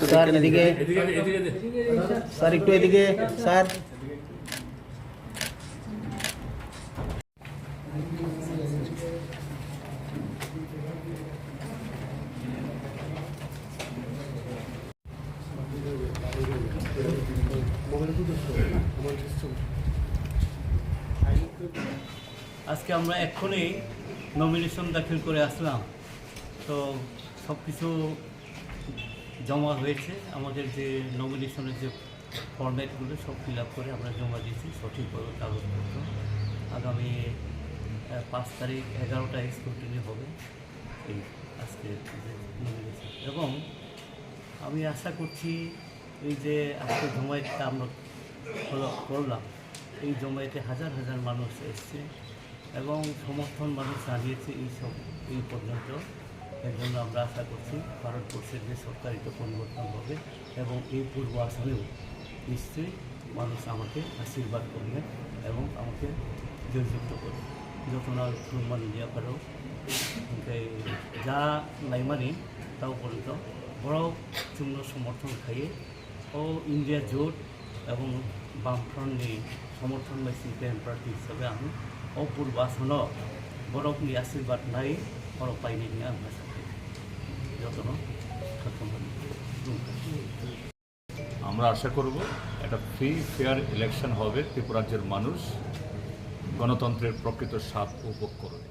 Sir এদিকে sir একটু এদিকে স্যার আজকে আমরা এক্ষুনি নমিনেশন দাখিল করে আসলাম। তো সব কিছু জমা হয়েছে, আমাদের যে নমিনেশনের যে ফরম্যাটগুলো সব ফিল আপ করে আমরা জমা দিয়েছি সঠিকভাবে কাগজপত্র। আগামী 5 তারিখ 11টায় স্ক্রুটিনি হবে এই আজকে নমিনেশন। এবং আমি আশা করছি এই যে আজকে জমায়েতটা আমরা করলাম, এই জমায়েতে হাজার হাজার মানুষ এসছে এবং সমর্থন মানুষ জানিয়েছে এই পর্যন্ত। এর জন্য আমরা আশা করছি ভারতবর্ষের যে সরকারিত পরিবর্তন হবে এবং এই পূর্ব আসনেও নিশ্চয়ই মানুষ আমাকে আশীর্বাদ করবে এবং আমাকে জয়যুক্ত করবে। যত না মানে ইয়ে করো যা নাই মানি তাও পর্যন্ত বড় চূর্ণ সমর্থন খাইয়ে ও ইন্ডিয়া জোট এবং বামফ্রন্টনি সমর্থন পাইছি প্যান প্রার্থী হিসাবে আমি অপূর্ব আসন বরফনি আশীর্বাদ নাই বড় পাইনি নিয়ে আমরা সাথে যত্ন আমরা আশা করব একটা ফ্রি ফেয়ার ইলেকশন হবে, ত্রিপুরা রাজ্যের মানুষ গণতন্ত্রের প্রকৃত স্বাদ উপভোগ করবে।